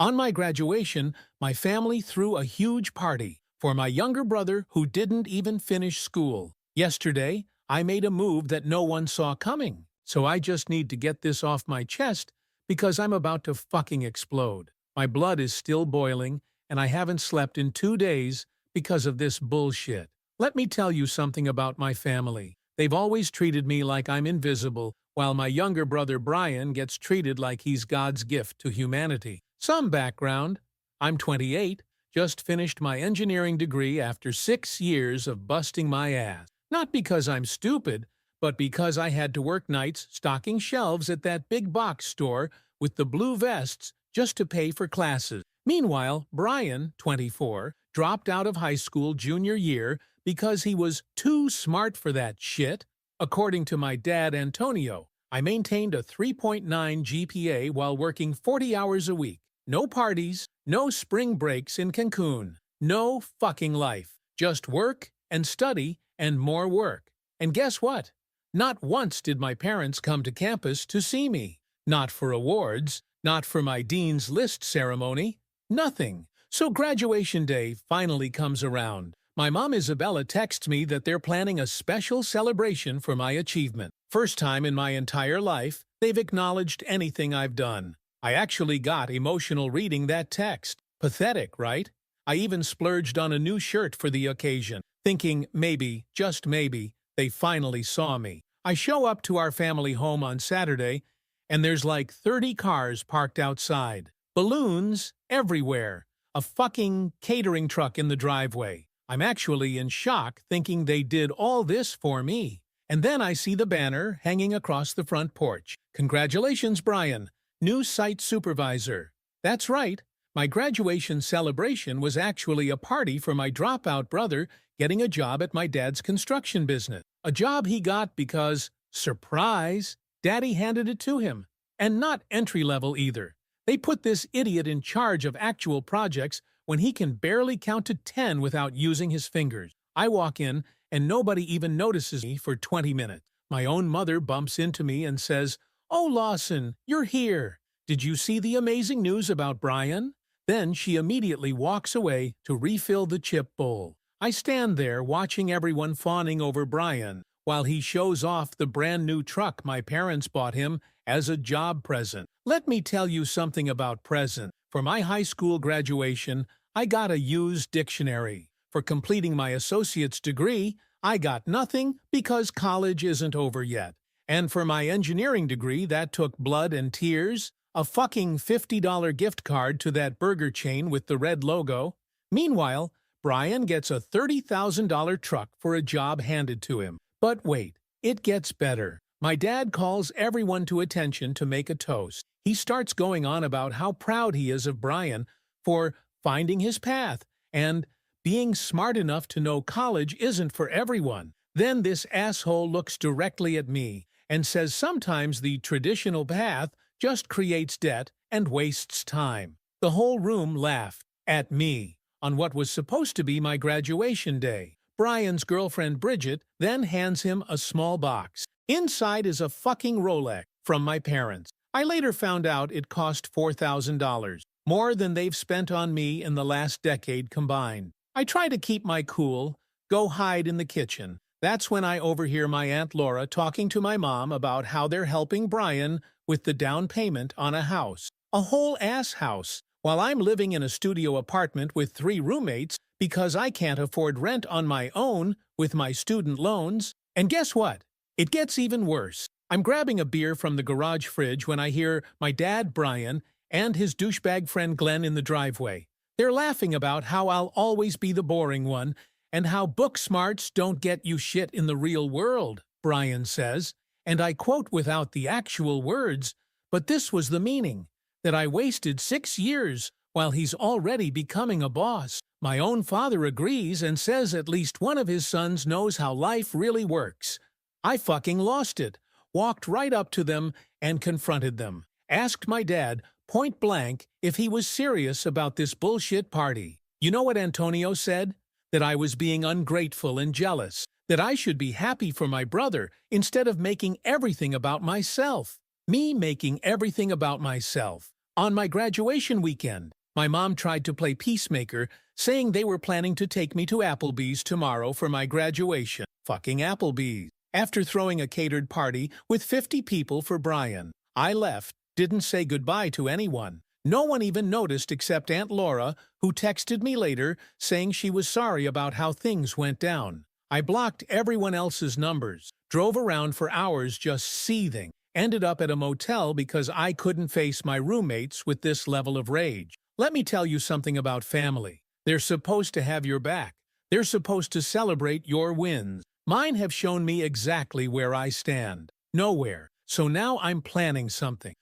On my graduation, my family threw a huge party for my younger brother who didn't even finish school. Yesterday, I made a move that no one saw coming, so I just need to get this off my chest because I'm about to fucking explode. My blood is still boiling, and I haven't slept in 2 days because of this bullshit. Let me tell you something about my family. They've always treated me like I'm invisible, while my younger brother Brian gets treated like he's God's gift to humanity. Some background. I'm 28, just finished my engineering degree after 6 years of busting my ass. Not because I'm stupid, but because I had to work nights stocking shelves at that big box store with the blue vests just to pay for classes. Meanwhile, Brian, 24, dropped out of high school junior year because he was too smart for that shit. According to my dad, Antonio, I maintained a 3.9 GPA while working 40 hours a week. No parties, no spring breaks in Cancun, no fucking life. Just work and study and more work. And guess what? Not once did my parents come to campus to see me. Not for awards, not for my Dean's List ceremony, nothing. So graduation day finally comes around. My mom Isabella texts me that they're planning a special celebration for my achievement. First time in my entire life, they've acknowledged anything I've done. I actually got emotional reading that text. Pathetic, right? I even splurged on a new shirt for the occasion, thinking maybe, just maybe, they finally saw me. I show up to our family home on Saturday, and there's like 30 cars parked outside. Balloons everywhere. A fucking catering truck in the driveway. I'm actually in shock thinking they did all this for me. And then I see the banner hanging across the front porch. Congratulations, Brian. New site supervisor. That's right. My graduation celebration was actually a party for my dropout brother getting a job at my dad's construction business. A job he got because, surprise, Daddy handed it to him. And not entry-level either. They put this idiot in charge of actual projects when he can barely count to 10 without using his fingers. I walk in, and nobody even notices me for 20 minutes. My own mother bumps into me and says, "Oh, Lawson, you're here. Did you see the amazing news about Brian?" Then she immediately walks away to refill the chip bowl. I stand there watching everyone fawning over Brian while he shows off the brand new truck my parents bought him as a job present. Let me tell you something about present. For my high school graduation, I got a used dictionary. For completing my associate's degree, I got nothing because college isn't over yet. And for my engineering degree, that took blood and tears, a fucking $50 gift card to that burger chain with the red logo. Meanwhile, Brian gets a $30,000 truck for a job handed to him. But wait, it gets better. My dad calls everyone to attention to make a toast. He starts going on about how proud he is of Brian for finding his path and being smart enough to know college isn't for everyone. Then this asshole looks directly at me and says sometimes the traditional path just creates debt and wastes time. The whole room laughed at me on what was supposed to be my graduation day. Brian's girlfriend Bridget then hands him a small box. Inside is a fucking Rolex from my parents. I later found out it cost $4,000, more than they've spent on me in the last decade combined. I try to keep my cool, go hide in the kitchen. That's when I overhear my Aunt Laura talking to my mom about how they're helping Brian with the down payment on a house. A whole ass house, while I'm living in a studio apartment with 3 roommates because I can't afford rent on my own with my student loans. And guess what? It gets even worse. I'm grabbing a beer from the garage fridge when I hear my dad, Brian, and his douchebag friend Glenn in the driveway. They're laughing about how I'll always be the boring one and how book smarts don't get you shit in the real world, Brian says, and I quote without the actual words, but this was the meaning, that I wasted 6 years while he's already becoming a boss. My own father agrees and says at least one of his sons knows how life really works. I fucking lost it, walked right up to them and confronted them. Asked my dad, point blank, if he was serious about this bullshit party. You know what Antonio said? That I was being ungrateful and jealous. That I should be happy for my brother instead of making everything about myself. Me making everything about myself. On my graduation weekend, my mom tried to play peacemaker, saying they were planning to take me to Applebee's tomorrow for my graduation. Fucking Applebee's. After throwing a catered party with 50 people for Brian, I left, didn't say goodbye to anyone. No one even noticed except Aunt Laura, who texted me later saying she was sorry about how things went down. I blocked everyone else's numbers, drove around for hours just seething, ended up at a motel because I couldn't face my roommates with this level of rage. Let me tell you something about family. They're supposed to have your back. They're supposed to celebrate your wins. Mine have shown me exactly where I stand. Nowhere. So now I'm planning something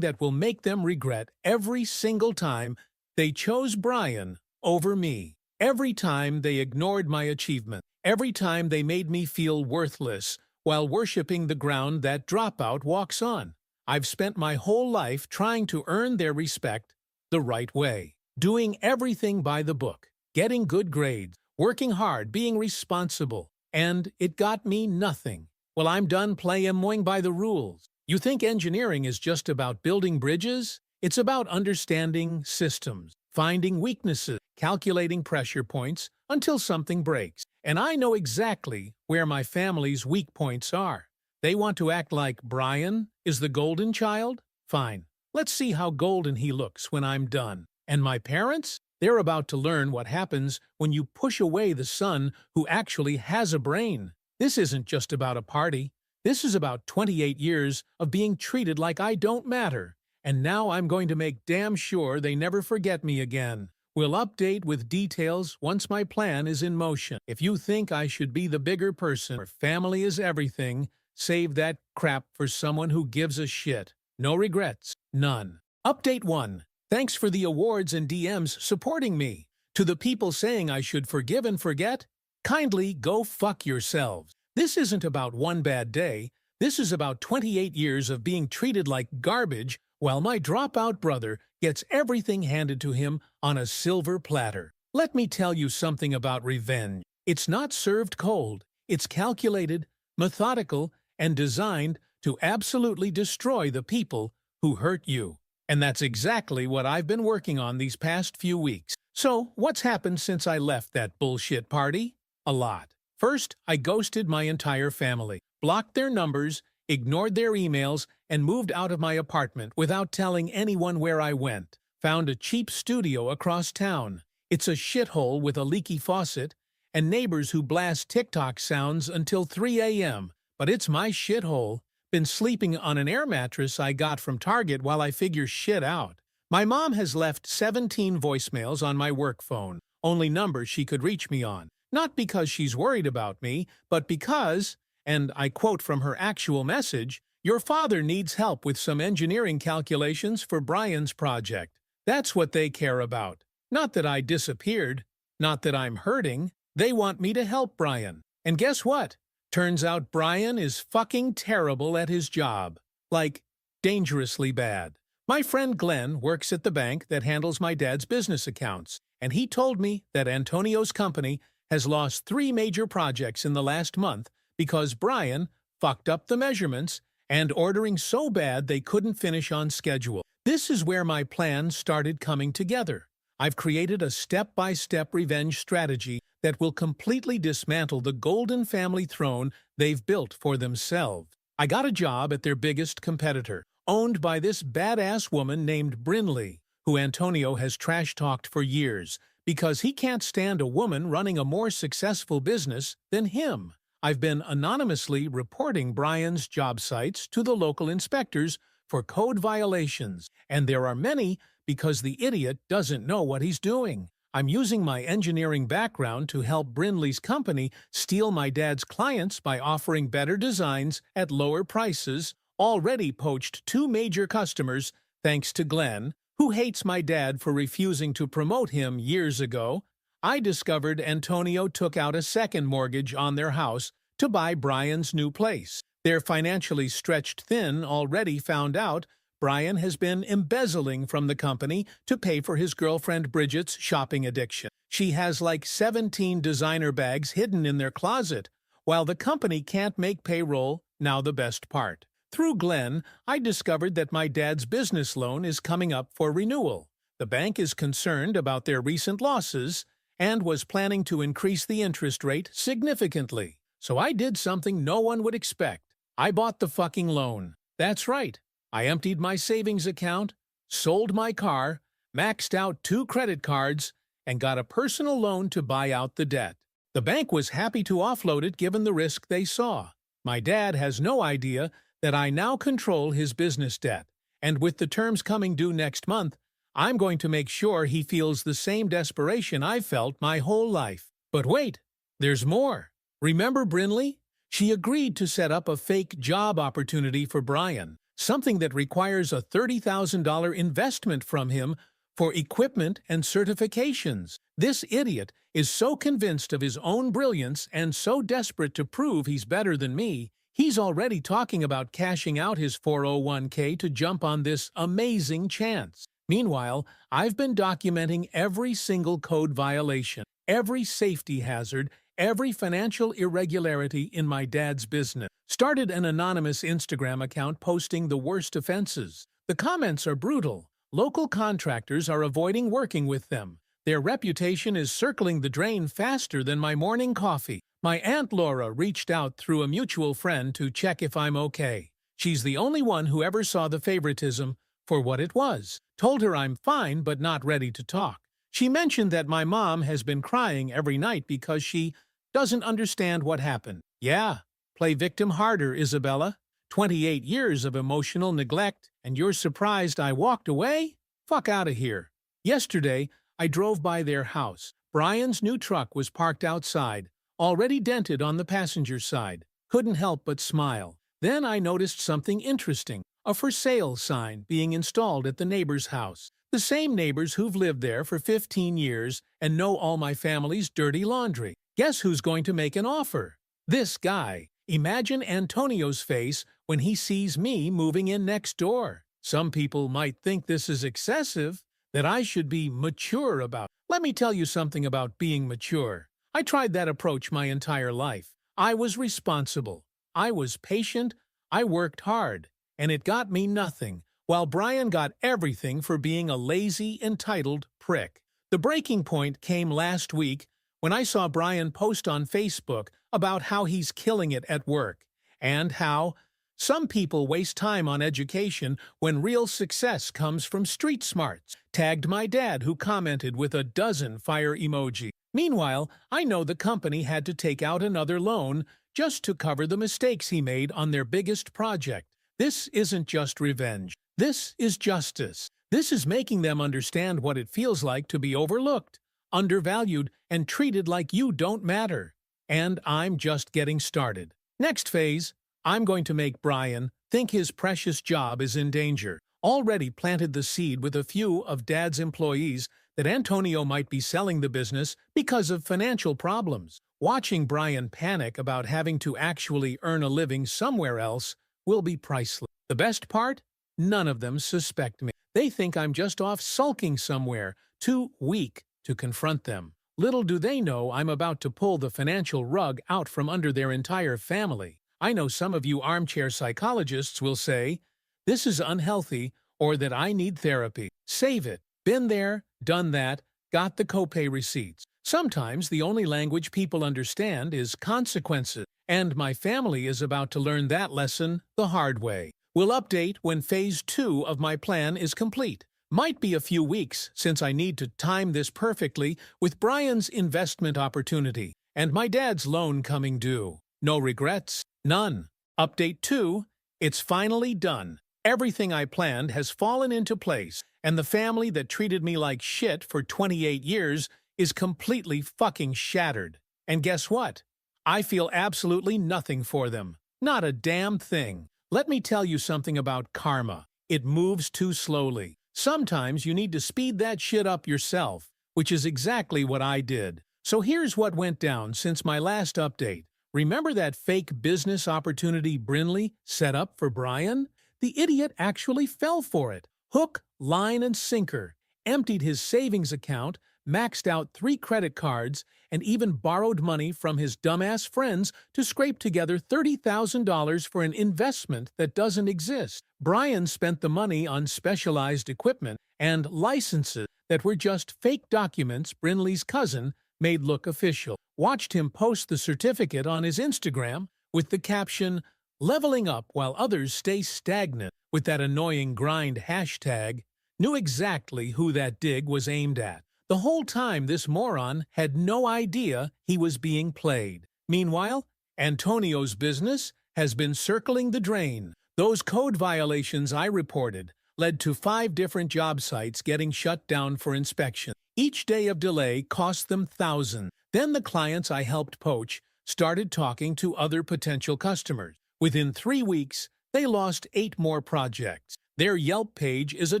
that will make them regret every single time they chose Brian over me. Every time they ignored my achievement. Every time they made me feel worthless while worshiping the ground that dropout walks on. I've spent my whole life trying to earn their respect the right way. Doing everything by the book. Getting good grades. Working hard. Being responsible. And it got me nothing. Well, I'm done playing by the rules. You think engineering is just about building bridges? It's about understanding systems, finding weaknesses, calculating pressure points until something breaks. And I know exactly where my family's weak points are. They want to act like Brian is the golden child? Fine. Let's see how golden he looks when I'm done. And my parents? They're about to learn what happens when you push away the son who actually has a brain. This isn't just about a party. This is about 28 years of being treated like I don't matter. And now I'm going to make damn sure they never forget me again. We'll update with details once my plan is in motion. If you think I should be the bigger person where family is everything, save that crap for someone who gives a shit. No regrets. None. Update 1. Thanks for the awards and DMs supporting me. To the people saying I should forgive and forget, kindly go fuck yourselves. This isn't about one bad day. This is about 28 years of being treated like garbage while my dropout brother gets everything handed to him on a silver platter. Let me tell you something about revenge. It's not served cold. It's calculated, methodical, and designed to absolutely destroy the people who hurt you. And that's exactly what I've been working on these past few weeks. So, what's happened since I left that bullshit party? A lot. First, I ghosted my entire family, blocked their numbers, ignored their emails, and moved out of my apartment without telling anyone where I went. Found a cheap studio across town. It's a shithole with a leaky faucet and neighbors who blast TikTok sounds until 3 a.m. But it's my shithole. Been sleeping on an air mattress I got from Target while I figure shit out. My mom has left 17 voicemails on my work phone, only number she could reach me on. Not because she's worried about me, but because, and I quote from her actual message, "Your father needs help with some engineering calculations for Brian's project." That's what they care about. Not that I disappeared. Not that I'm hurting. They want me to help Brian. And guess what? Turns out Brian is fucking terrible at his job. Like, dangerously bad. My friend Glenn works at the bank that handles my dad's business accounts, and he told me that Antonio's company has lost 3 major projects in the last month because Brian fucked up the measurements and ordering so bad they couldn't finish on schedule. This is where my plan started coming together. I've created a step-by-step revenge strategy that will completely dismantle the golden family throne they've built for themselves. I got a job at their biggest competitor, owned by this badass woman named Brinley, who Antonio has trash-talked for years, because he can't stand a woman running a more successful business than him. I've been anonymously reporting Brian's job sites to the local inspectors for code violations, and there are many because the idiot doesn't know what he's doing. I'm using my engineering background to help Brinley's company steal my dad's clients by offering better designs at lower prices. Already poached 2 major customers thanks to Glenn, who hates my dad for refusing to promote him years ago. I discovered Antonio took out a second mortgage on their house to buy Brian's new place. They're financially stretched thin already found out Brian has been embezzling from the company to pay for his girlfriend Bridget's shopping addiction. She has like 17 designer bags hidden in their closet, while the company can't make payroll. Now the best part. Through Glenn, I discovered that my dad's business loan is coming up for renewal. The bank is concerned about their recent losses and was planning to increase the interest rate significantly. So I did something no one would expect. I bought the fucking loan. That's right. I emptied my savings account, sold my car, maxed out 2 credit cards, and got a personal loan to buy out the debt. The bank was happy to offload it given the risk they saw. My dad has no idea that I now control his business debt, and with the terms coming due next month, I'm going to make sure he feels the same desperation I've felt my whole life. But wait, there's more. Remember Brinley? She agreed to set up a fake job opportunity for Brian, something that requires a $30,000 investment from him for equipment and certifications. This idiot is so convinced of his own brilliance and so desperate to prove he's better than me, he's already talking about cashing out his 401k to jump on this amazing chance. Meanwhile, I've been documenting every single code violation, every safety hazard, every financial irregularity in my dad's business. Started an anonymous Instagram account posting the worst offenses. The comments are brutal. Local contractors are avoiding working with them. Their reputation is circling the drain faster than my morning coffee. My Aunt Laura reached out through a mutual friend to check if I'm okay. She's the only one who ever saw the favoritism for what it was. Told her I'm fine but not ready to talk. She mentioned that my mom has been crying every night because she doesn't understand what happened. Yeah, play victim harder, Isabella. 28 years of emotional neglect, and you're surprised I walked away? Fuck out of here. Yesterday, I drove by their house. Brian's new truck was parked outside, already dented on the passenger side. Couldn't help but smile. Then I noticed something interesting. A for sale sign being installed at the neighbor's house. The same neighbors who've lived there for 15 years and know all my family's dirty laundry. Guess who's going to make an offer? This guy. Imagine Antonio's face when he sees me moving in next door. Some people might think this is excessive, that I should be mature about. Let me tell you something about being mature. I tried that approach my entire life. I was responsible. I was patient. I worked hard. And it got me nothing, while Brian got everything for being a lazy, entitled prick. The breaking point came last week when I saw Brian post on Facebook about how he's killing it at work, and how some people waste time on education when real success comes from street smarts. Tagged my dad, who commented with a dozen fire emoji. Meanwhile, I know the company had to take out another loan just to cover the mistakes he made on their biggest project. This isn't just revenge. This is justice. This is making them understand what it feels like to be overlooked, undervalued, and treated like you don't matter. And I'm just getting started. Next phase, I'm going to make Brian think his precious job is in danger. Already planted the seed with a few of Dad's employees that Antonio might be selling the business because of financial problems. Watching Brian panic about having to actually earn a living somewhere else will be priceless. The best part? None of them suspect me. They think I'm just off sulking somewhere, too weak to confront them. Little do they know I'm about to pull the financial rug out from under their entire family. I know some of you armchair psychologists will say, this is unhealthy, or that I need therapy. Save it. Been there, done that, got the copay receipts. Sometimes the only language people understand is consequences, and my family is about to learn that lesson the hard way. We'll update when phase 2 of my plan is complete. Might be a few weeks since I need to time this perfectly with Brian's investment opportunity and my dad's loan coming due. No regrets, none. Update 2, it's finally done. Everything I planned has fallen into place, and the family that treated me like shit for 28 years is completely fucking shattered. And guess what? I feel absolutely nothing for them. Not a damn thing. Let me tell you something about karma. It moves too slowly. Sometimes you need to speed that shit up yourself, which is exactly what I did. So here's what went down since my last update. Remember that fake business opportunity Brinley set up for Brian? The idiot actually fell for it. Hook, line, and sinker. Emptied his savings account, maxed out 3 credit cards, and even borrowed money from his dumbass friends to scrape together $30,000 for an investment that doesn't exist. Brian spent the money on specialized equipment and licenses that were just fake documents Brinley's cousin made look official. Watched him post the certificate on his Instagram with the caption, "Leveling up while others stay stagnant," with that annoying grind hashtag. Knew exactly who that dig was aimed at. The whole time this moron had no idea he was being played. Meanwhile, Antonio's business has been circling the drain. Those code violations I reported led to 5 different job sites getting shut down for inspection. Each day of delay cost them thousands. Then the clients I helped poach started talking to other potential customers. Within 3 weeks, they lost 8 more projects. Their Yelp page is a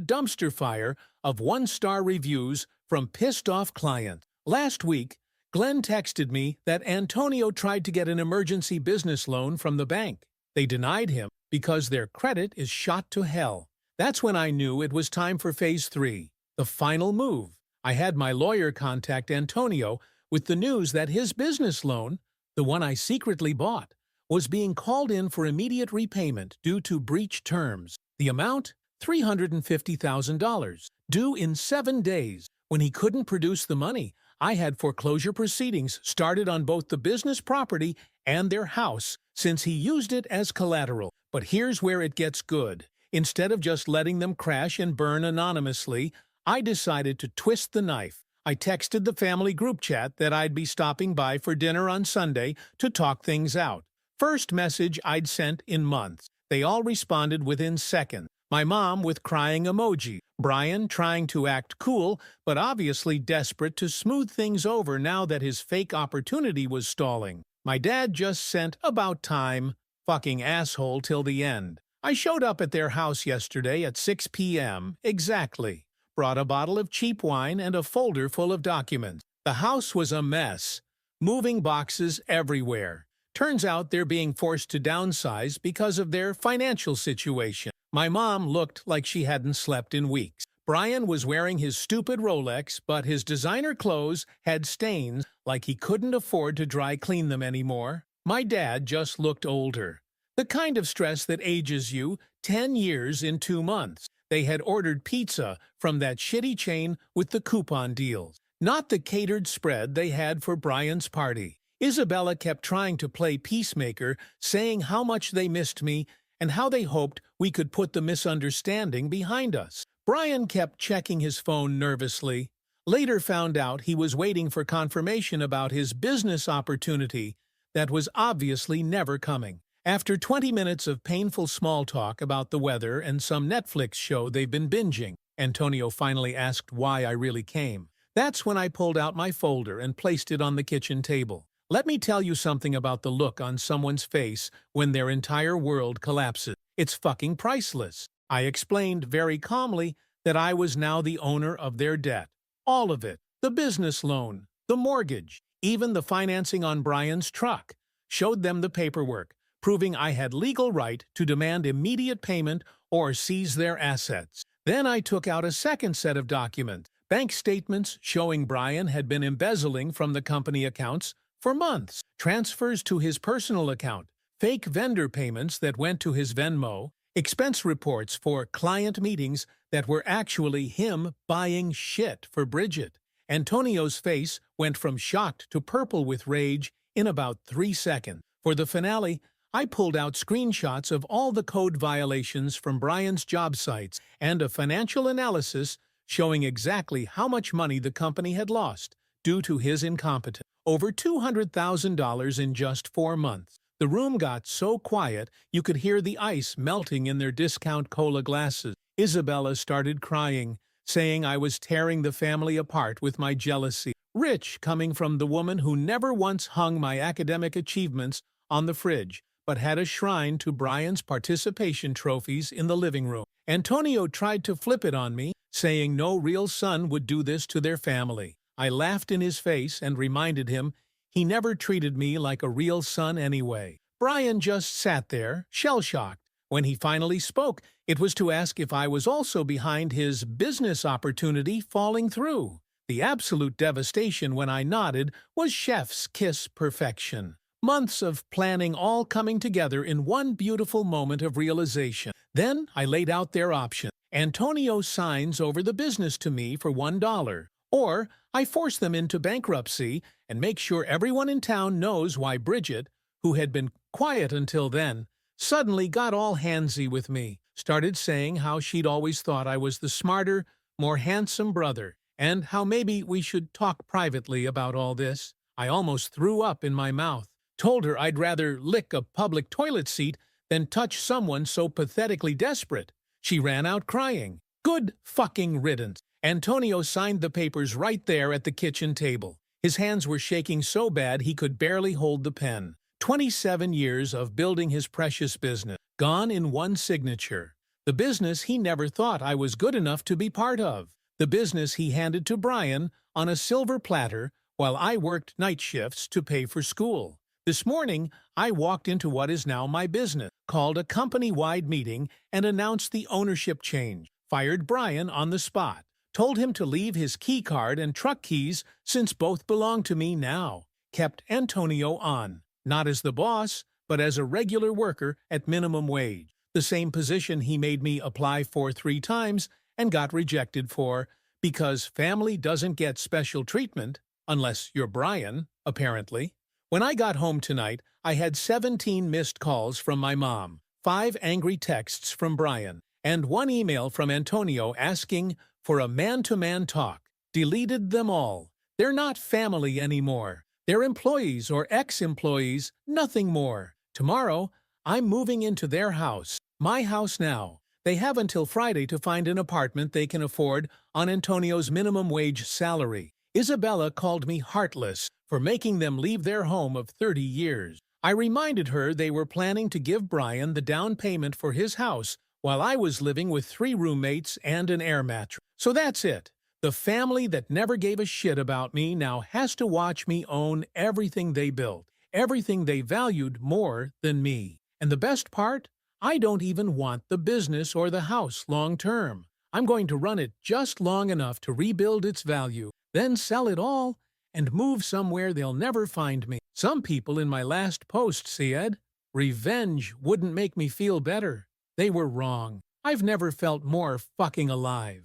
dumpster fire of 1-star reviews from pissed-off clients. Last week, Glenn texted me that Antonio tried to get an emergency business loan from the bank. They denied him because their credit is shot to hell. That's when I knew it was time for Phase 3, the final move. I had my lawyer contact Antonio with the news that his business loan, the one I secretly bought, was being called in for immediate repayment due to breach terms. The amount? $350,000, due in 7 days. When he couldn't produce the money, I had foreclosure proceedings started on both the business property and their house since he used it as collateral. But here's where it gets good. Instead of just letting them crash and burn anonymously, I decided to twist the knife. I texted the family group chat that I'd be stopping by for dinner on Sunday to talk things out. First message I'd sent in months. They all responded within seconds. My mom with crying emoji. Brian trying to act cool, but obviously desperate to smooth things over now that his fake opportunity was stalling. My dad just sent "about time, fucking asshole" till the end. I showed up at their house yesterday at 6 p.m. exactly. Brought a bottle of cheap wine and a folder full of documents. The house was a mess. Moving boxes everywhere. Turns out they're being forced to downsize because of their financial situation. My mom looked like she hadn't slept in weeks. Brian was wearing his stupid Rolex, but his designer clothes had stains like he couldn't afford to dry clean them anymore. My dad just looked older. The kind of stress that ages you 10 years in 2 months. They had ordered pizza from that shitty chain with the coupon deals, not the catered spread they had for Brian's party. Isabella kept trying to play peacemaker, saying how much they missed me and how they hoped we could put the misunderstanding behind us. Brian kept checking his phone nervously. Later found out he was waiting for confirmation about his business opportunity that was obviously never coming. After 20 minutes of painful small talk about the weather and some Netflix show they've been binging, Antonio finally asked why I really came. That's when I pulled out my folder and placed it on the kitchen table. Let me tell you something about the look on someone's face when their entire world collapses. It's fucking priceless. I explained very calmly that I was now the owner of their debt. All of it. The business loan, the mortgage, even the financing on Brian's truck. Showed them the paperwork, proving I had legal right to demand immediate payment or seize their assets. Then I took out a second set of documents, bank statements showing Brian had been embezzling from the company accounts for months, transfers to his personal account, fake vendor payments that went to his Venmo, expense reports for client meetings that were actually him buying shit for Bridget. Antonio's face went from shocked to purple with rage in about 3 seconds. For the finale, I pulled out screenshots of all the code violations from Brian's job sites and a financial analysis showing exactly how much money the company had lost due to his incompetence. Over $200,000 in just 4 months. The room got so quiet you could hear the ice melting in their discount cola glasses. Isabella started crying, saying I was tearing the family apart with my jealousy. Rich coming from the woman who never once hung my academic achievements on the fridge, but had a shrine to Brian's participation trophies in the living room. Antonio tried to flip it on me, saying no real son would do this to their family. I laughed in his face and reminded him he never treated me like a real son anyway. Brian just sat there, shell-shocked. When he finally spoke, it was to ask if I was also behind his business opportunity falling through. The absolute devastation when I nodded was chef's kiss perfection. Months of planning all coming together in one beautiful moment of realization. Then I laid out their option. Antonio signs over the business to me for $1. Or I force them into bankruptcy and make sure everyone in town knows why Bridget, who had been quiet until then, suddenly got all handsy with me, started saying how she'd always thought I was the smarter, more handsome brother, and how maybe we should talk privately about all this. I almost threw up in my mouth. Told her I'd rather lick a public toilet seat than touch someone so pathetically desperate. She ran out crying. Good fucking riddance. Antonio signed the papers right there at the kitchen table. His hands were shaking so bad he could barely hold the pen. 27 years of building his precious business, gone in one signature. The business he never thought I was good enough to be part of. The business he handed to Brian on a silver platter while I worked night shifts to pay for school. This morning, I walked into what is now my business, called a company-wide meeting and announced the ownership change, fired Brian on the spot, told him to leave his key card and truck keys since both belong to me now, kept Antonio on, not as the boss, but as a regular worker at minimum wage, the same position he made me apply for 3 times and got rejected for, because family doesn't get special treatment, unless you're Brian, apparently. When I got home tonight, I had 17 missed calls from my mom, 5 angry texts from Brian, and 1 email from Antonio asking for a man-to-man talk. Deleted them all. They're not family anymore. They're employees or ex-employees, nothing more. Tomorrow, I'm moving into their house, my house now. They have until Friday to find an apartment they can afford on Antonio's minimum wage salary. Isabella called me heartless for making them leave their home of 30 years. I reminded her they were planning to give Brian the down payment for his house while I was living with 3 roommates and an air mattress. So that's it. The family that never gave a shit about me now has to watch me own everything they built, everything they valued more than me. And the best part? I don't even want the business or the house long term. I'm going to run it just long enough to rebuild its value, then sell it all and move somewhere they'll never find me. Some people in my last post said, revenge wouldn't make me feel better. They were wrong. I've never felt more fucking alive.